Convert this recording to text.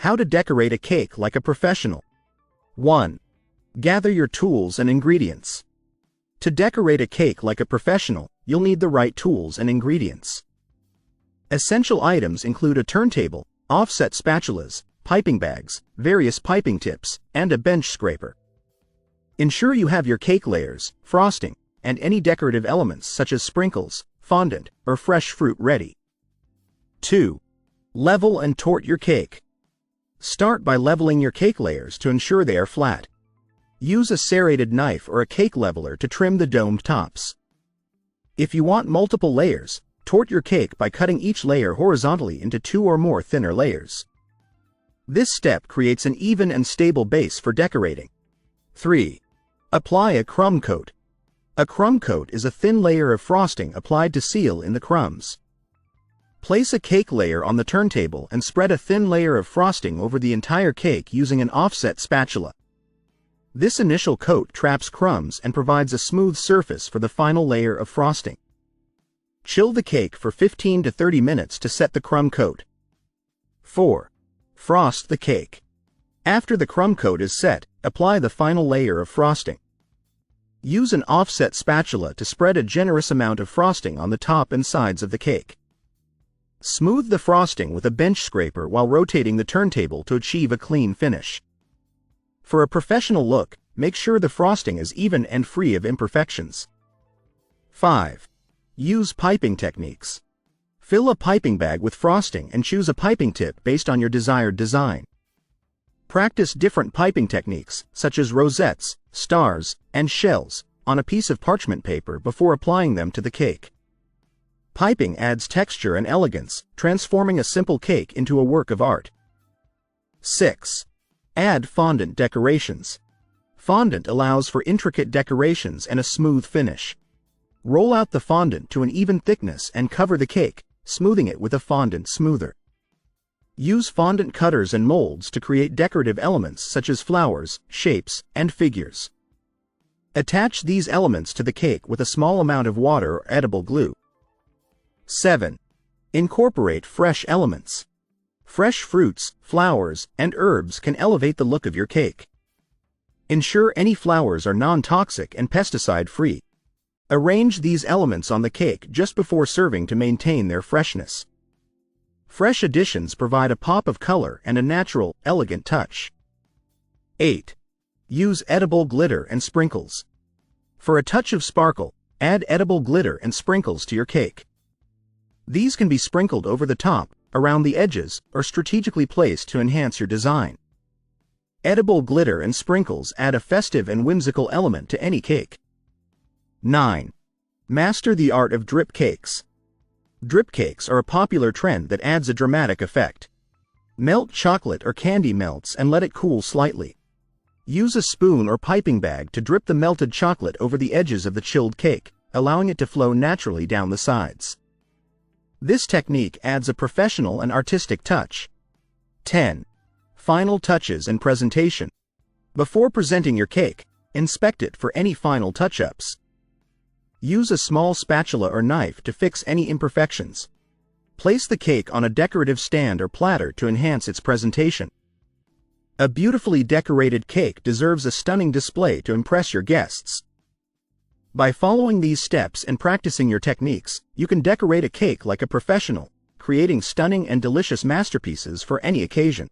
How to decorate a cake like a professional. 1. Gather your tools and ingredients. To decorate a cake like a professional, you'll need the right tools and ingredients. Essential items include a turntable, offset spatulas, piping bags, various piping tips, and a bench scraper. Ensure you have your cake layers, frosting, and any decorative elements such as sprinkles, fondant, or fresh fruit ready. 2. Level and tort your cake. Start by leveling your cake layers to ensure they are flat. Use a serrated knife or a cake leveler to trim the domed tops. If you want multiple layers, tort your cake by cutting each layer horizontally into 2 or more thinner layers. This step creates an even and stable base for decorating. 3. Apply a crumb coat. A crumb coat is a thin layer of frosting applied to seal in the crumbs. Place a cake layer on the turntable and spread a thin layer of frosting over the entire cake using an offset spatula. This initial coat traps crumbs and provides a smooth surface for the final layer of frosting. Chill the cake for 15 to 30 minutes to set the crumb coat. 4. Frost the cake. After the crumb coat is set, apply the final layer of frosting. Use an offset spatula to spread a generous amount of frosting on the top and sides of the cake. Smooth the frosting with a bench scraper while rotating the turntable to achieve a clean finish. For a professional look, make sure the frosting is even and free of imperfections. 5. Use piping techniques. Fill a piping bag with frosting and choose a piping tip based on your desired design. Practice different piping techniques, such as rosettes, stars, and shells, on a piece of parchment paper before applying them to the cake. Piping adds texture and elegance, transforming a simple cake into a work of art. 6. Add fondant decorations. Fondant allows for intricate decorations and a smooth finish. Roll out the fondant to an even thickness and cover the cake, smoothing it with a fondant smoother. Use fondant cutters and molds to create decorative elements such as flowers, shapes, and figures. Attach these elements to the cake with a small amount of water or edible glue. 7. Incorporate fresh elements. Fresh fruits, flowers, and herbs can elevate the look of your cake. Ensure any flowers are non-toxic and pesticide-free. Arrange these elements on the cake just before serving to maintain their freshness. Fresh additions provide a pop of color and a natural, elegant touch. 8. Use edible glitter and sprinkles. For a touch of sparkle, add edible glitter and sprinkles to your cake. These can be sprinkled over the top, around the edges, or strategically placed to enhance your design. Edible glitter and sprinkles add a festive and whimsical element to any cake. 9. Master the art of drip cakes. Drip cakes are a popular trend that adds a dramatic effect. Melt chocolate or candy melts and let it cool slightly. Use a spoon or piping bag to drip the melted chocolate over the edges of the chilled cake, allowing it to flow naturally down the sides. This technique adds a professional and artistic touch. 10. Final touches and presentation. Before presenting your cake, inspect it for any final touch-ups. Use a small spatula or knife to fix any imperfections. Place the cake on a decorative stand or platter to enhance its presentation. A beautifully decorated cake deserves a stunning display to impress your guests. By following these steps and practicing your techniques, you can decorate a cake like a professional, creating stunning and delicious masterpieces for any occasion.